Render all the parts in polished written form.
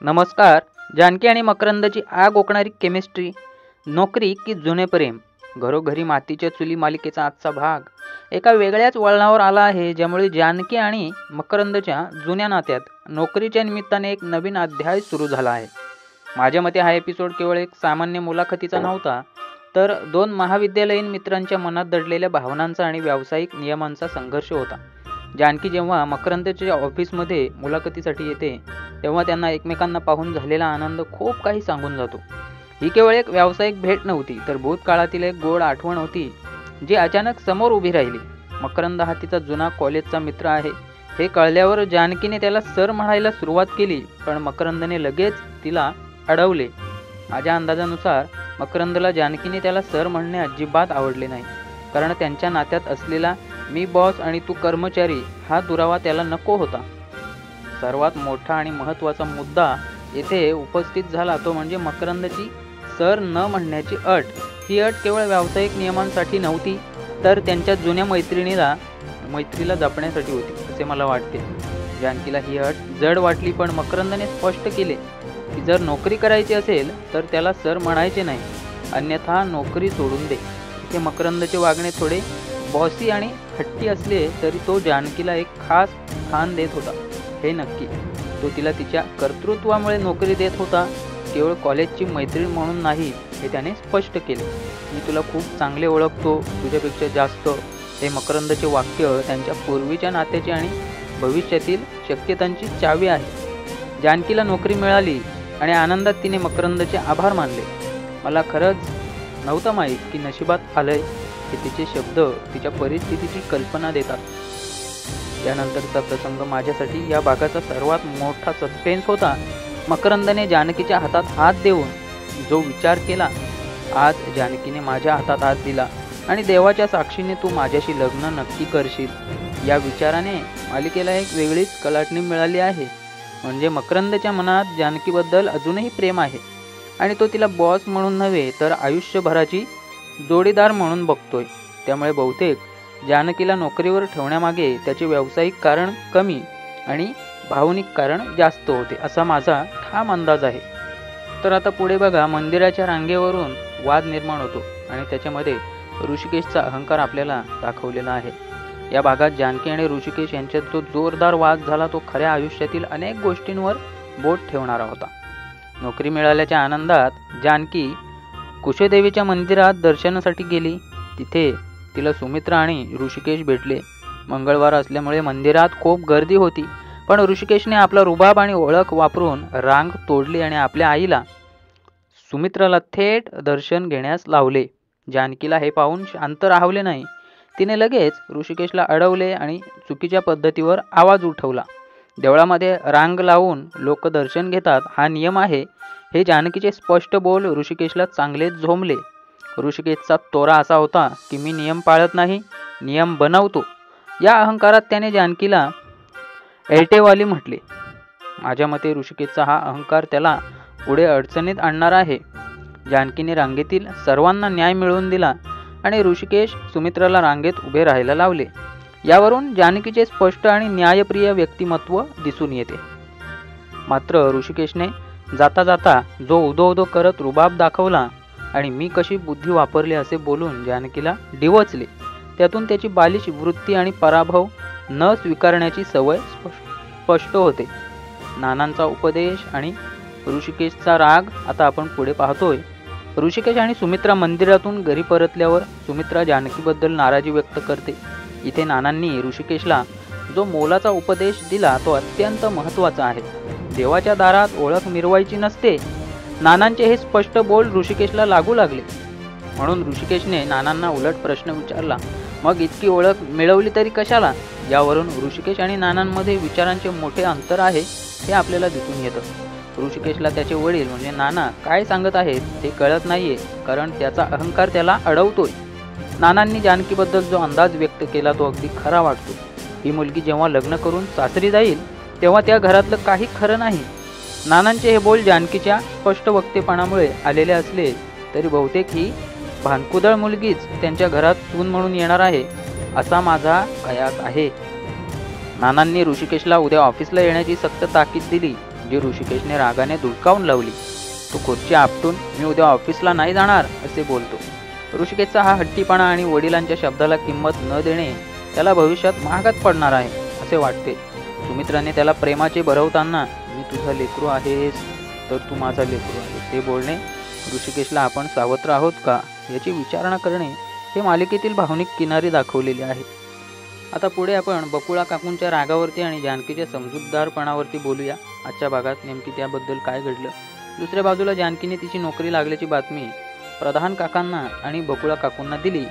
नमस्कार. जानकी आणि मकरंदची आग ओकणारी केमिस्ट्री, नोकरी की जुने प्रेम, घरोघरी मातीच्या चुली मालिकेचा आजचा भाग एका वेगळ्याच वळणावर आला आहे, ज्यामुळे जानकी आणि मकरंदच्या जुन्या नात्यात नोकरीच्या निमित्ताने एक नवीन अध्याय सुरू झाला आहे. माझ्या मते हा एपिसोड केवळ एक सामान्य मुलाखतीचा नव्हता, तर दोन महाविद्यालयीन मित्रांच्या मनात दडलेल्या भावनांचा आणि व्यावसायिक नियमांचा संघर्ष होता. जानकी जेव्हा मकरंदच्या ऑफिसमध्ये मुलाखतीसाठी येते, तेव्हा त्यांना एकमेकांना पाहून झालेला आनंद खूप काही सांगून जातो. ही केवळ एक व्यावसायिक भेट नव्हती, तर भूतकाळातील एक गोड आठवण होती, जी अचानक समोर उभी राहिली. मकरंद हा तिचा जुना कॉलेजचा मित्र आहे हे कळल्यावर जानकीने त्याला सर म्हणायला सुरुवात केली, पण मकरंदने लगेच तिला अडवले. माझ्या अंदाजानुसार मकरंदला जानकीने त्याला सर म्हणणे अजिबात आवडले नाही, कारण त्यांच्या नात्यात असलेला मी बॉस आणि तू कर्मचारी हा दुरावा त्याला नको होता. सर्वात मोठा आणि महत्त्वाचा मुद्दा येथे उपस्थित झाला तो म्हणजे मकरंदची सर न म्हणण्याची अट. ही अट केवळ व्यावसायिक नियमांसाठी नव्हती, तर त्यांच्या जुन्या मैत्रीला जपण्यासाठी होती, असे मला वाटते. जानकीला ही अट जड वाटली, पण मकरंदने स्पष्ट केले की जर नोकरी करायची असेल तर त्याला सर म्हणायचे नाही, अन्यथा नोकरी सोडून दे. इथे मकरंदचे वागणे थोडे बॉसी आणि हट्टी असले तरी तो जानकीला एक खास स्थान देत होता, हे नक्की. तो तिला तिच्या कर्तृत्वामुळे नोकरी देत होता, केवळ कॉलेजची मैत्रीण म्हणून नाही, हे त्याने स्पष्ट केले. मी तुला खूप चांगले ओळखतो, तुझ्यापेक्षा जास्त. हे मकरंदचे वाक्य त्यांच्या पूर्वीच्या नात्याची आणि भविष्यातील शक्यतांची चावी आहे. जानकीला नोकरी मिळाली आणि आनंदात तिने मकरंदचे आभार मानले. मला खरंच नव्हतं माहीत की नशिबात आलंय, हे तिचे शब्द तिच्या परिस्थितीची कल्पना देतात. त्यानंतरचा प्रसंग माझ्यासाठी या भागाचा सर्वात मोठा सस्पेन्स होता. मकरंदने जानकीच्या हातात हात देऊन जो विचार केला, आज जानकीने माझ्या हातात हात दिला आणि देवाच्या साक्षीने तू माझ्याशी लग्न नक्की करशील, या विचाराने मालिकेला एक वेगळीच कलाटणी मिळाली आहे. म्हणजे मकरंदच्या मनात जानकीबद्दल अजूनही प्रेम आहे आणि तो तिला बॉस म्हणून नव्हे, तर आयुष्यभराची जोडीदार म्हणून बघतोय. त्यामुळे बहुतेक जानकीला नोकरीवर ठेवण्यामागे त्याचे व्यावसायिक कारण कमी आणि भावनिक कारण जास्त होते, असा माझा ठाम अंदाज आहे. तर आता पुढे बघा, मंदिराच्या रांगेवरून वाद निर्माण होतो आणि त्याच्यामध्ये ऋषिकेशचा अहंकार आपल्याला दाखवलेला आहे. या भागात जानकी आणि ऋषिकेश यांच्यात जो जोरदार वाद झाला, तो खऱ्या आयुष्यातील अनेक गोष्टींवर बोट ठेवणारा होता. नोकरी मिळाल्याच्या आनंदात जानकी कुशदेवीच्या मंदिरात दर्शनासाठी गेली. तिथे तिला सुमित्रा आणि ऋषिकेश भेटले. मंगळवार असल्यामुळे मंदिरात खूप गर्दी होती, पण ऋषिकेशने आपला रुबाब आणि ओळख वापरून रांग तोडली आणि आपल्या आईला सुमित्राला थेट दर्शन घेण्यास लावले. जानकीला हे पाहून शांत राहवले नाही. तिने लगेच ऋषिकेशला अडवले आणि चुकीच्या पद्धतीवर आवाज उठवला. देवळामध्ये रांग लावून लोक दर्शन घेतात, हा नियम आहे, हे जानकीचे स्पष्ट बोल ऋषिकेशला चांगलेच झोंबले. ऋषिकेशचा तोरा असा होता की मी नियम पाळत नाही, नियम बनवतो. या अहंकारात त्याने जानकीला एलटेवाली म्हटले. माझ्या मते ऋषिकेशचा हा अहंकार त्याला पुढे अडचणीत आणणार आहे. जानकीने रांगेतील सर्वांना न्याय मिळवून दिला आणि ऋषिकेश सुमित्राला रांगेत उभे राहायला लावले. यावरून जानकीचे स्पष्ट आणि न्यायप्रिय व्यक्तिमत्व दिसून येते. मात्र ऋषिकेशने जाता जाता जो उदो करत रुबाब दाखवला आणि मी कशी बुद्धी वापरली असे बोलून जानकीला डिवचले. त्यातून त्याची बालिश वृत्ती आणि पराभव न स्वीकारण्याची सवय स्पष्ट होते. नानांचा उपदेश आणि ऋषिकेशचा राग आता आपण पुढे पाहतोय. ऋषिकेश आणि सुमित्रा मंदिरातून घरी परतल्यावर सुमित्रा जानकीबद्दल नाराजी व्यक्त करते. इथे नानांनी ऋषिकेशला जो मोलाचा उपदेश दिला तो अत्यंत महत्त्वाचा आहे. देवाच्या दारात ओळख मिरवायची नसते. नानांचे हे स्पष्ट बोल ऋषिकेशला लागू लागले. म्हणून ऋषिकेशने नानांना उलट प्रश्न विचारला, मग इतकी ओळख मिळवली तरी कशाला? यावरून ऋषिकेश आणि नानांमध्ये विचारांचे मोठे अंतर आहे हे आपल्याला दिसून येतं. ऋषिकेशला त्याचे वडील म्हणजे नाना काय सांगत आहेत हे कळत नाहीये, कारण त्याचा अहंकार त्याला अडवतोय. नानांनी जानकीबद्दल जो अंदाज व्यक्त केला तो अगदी खरा वाटतो. ही मुलगी जेव्हा लग्न करून सासरी जाईल तेव्हा त्या घरातलं काही खरं नाही. नानांचे हे बोल जानकीच्या स्पष्ट वक्तेपणामुळे आलेले असले तरी बहुतेक ही भानकुदळ मुलगीच त्यांच्या घरात सून म्हणून येणार आहे, असा माझा कयास आहे. नानांनी ऋषिकेशला उद्या ऑफिसला येण्याची सक्त ताकीद दिली. जी ऋषिकेशने रागाने धुडकावून लावली. तो खुर्ची आपटून मी उद्या ऑफिसला नाही जाणार असे बोलतो. ऋषिकेशचा हा हट्टीपणा आणि वडिलांच्या शब्दाला किंमत न देणे त्याला भविष्यात महागात पडणार आहे असे वाटते. सुमित्राने त्याला प्रेमाचे भरवताना मी तुझा लेकरू आहेस तर तू माझा लेकरू आहेस हे बोलणे ऋषिकेशला आपण सावत्र आहोत का याची विचारणा करणे हे मालिकेतील भावनिक किनारी दाखवलेले आहे. आता पुढे आपण बकुळा काकूंच्या रागावरती आणि जानकीच्या समजूतदारपणावरती बोलूया. आजच्या भागात नेमकी त्याबद्दल काय घडलं. दुसऱ्या बाजूला जानकीने तिची नोकरी लागल्याची बातमी प्रधान काकांना आणि बकुळा काकूंना दिली.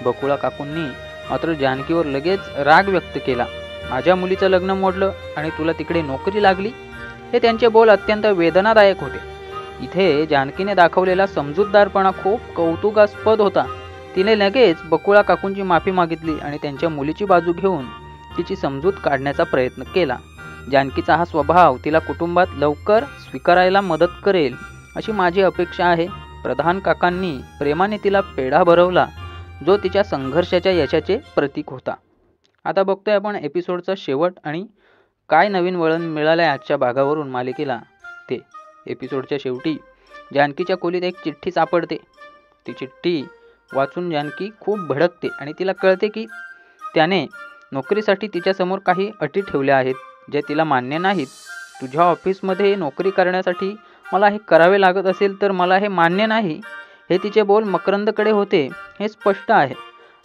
बकुळा काकूंनी मात्र जानकीवर लगेच राग व्यक्त केला. माझ्या मुलीचं लग्न मोडलं आणि तुला तिकडे नोकरी लागली. हे त्यांचे बोल अत्यंत वेदनादायक होते. इथे जानकीने दाखवलेला समजूतदारपणा खूप कौतुकास्पद होता. तिने लगेच बकुळा काकूंची माफी मागितली आणि त्यांच्या मुलीची बाजू घेऊन तिची समजूत काढण्याचा प्रयत्न केला. जानकीचा हा स्वभाव तिला कुटुंबात लवकर स्वीकारायला मदत करेल अशी माझी अपेक्षा आहे. प्रधान काकांनी प्रेमाने तिला पेढा भरवला जो तिच्या संघर्षाच्या यशाचे प्रतीक होता. आता बघतोय आपण एपिसोडचा शेवट आणि काय नवीन वळण मिळालंय आजच्या भागावरून मालिकेला ते. एपिसोडच्या शेवटी जानकीच्या खोलीत एक चिठ्ठी सापडते. ती चिठ्ठी वाचून जानकी खूप भडकते आणि तिला कळते की त्याने नोकरीसाठी तिच्यासमोर काही अटी ठेवल्या आहेत जे तिला मान्य नाहीत. तुझ्या ऑफिसमध्ये नोकरी करण्यासाठी मला हे करावे लागत असेल तर मला हे मान्य नाही. हे तिचे बोल मकरंदकडे होते हे स्पष्ट आहे.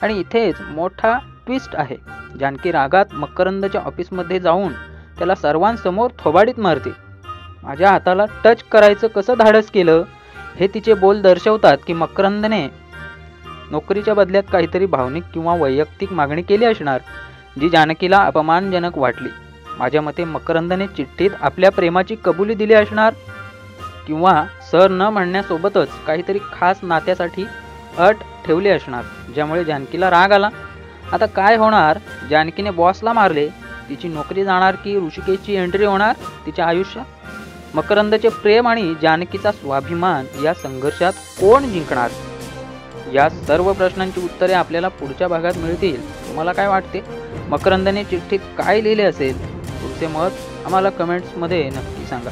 आणि इथेच मोठा ट्विस्ट आहे. जानकी रागात मकरंदच्या ऑफिसमध्ये जाऊन त्याला सर्वांसमोर थोबाडीत मारते. माझ्या हाताला टच करायचं कसं धाडस केलं हे तिचे बोल दर्शवतात की मकरंदने नोकरीच्या बदल्यात काहीतरी भावनिक किंवा वैयक्तिक मागणी केली असणार जी जानकीला अपमानजनक वाटली. माझ्या मते मकरंदने चिठ्ठीत आपल्या प्रेमाची कबुली दिली असणार किंवा सर न म्हणण्यासोबतच काहीतरी खास नात्यासाठी अट ठेवली असणार ज्यामुळे जानकीला राग आला. आता काय होणार. जानकीने बॉसला मारले. तिची नोकरी जाणार की ऋषिकेशची एंट्री होणार तिच्या आयुष्यात. मकरंदचे प्रेम आणि जानकीचा स्वाभिमान या संघर्षात कोण जिंकणार. या सर्व प्रश्नांची उत्तरे आपल्याला पुढच्या भागात मिळतील. तुम्हाला काय वाटते. मकरंदने चिठ्ठीत काय लिहिले असेल. तुमचे मत आम्हाला कमेंट्समध्ये नक्की सांगा.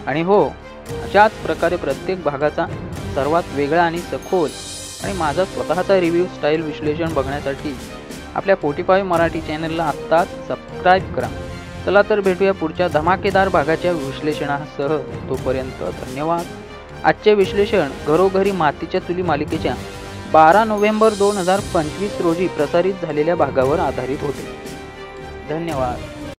आणि हो, अशाच प्रकारे प्रत्येक भागाचा सर्वात वेगळा आणि सखोल आणि माझा स्वतःचा रिव्ह्यू स्टाईल विश्लेषण बघण्यासाठी आपल्या स्पॉटिफाय मराठी चॅनलला आत्ताच सबस्क्राईब करा. चला तर भेटूया पुढच्या धमाकेदार भागाच्या विश्लेषणासह. तोपर्यंत धन्यवाद. आजचे विश्लेषण घरोघरी मातीच्या चुली मालिकेच्या 12 नोव्हेंबर 2025 रोजी प्रसारित झालेल्या भागावर आधारित होते. धन्यवाद.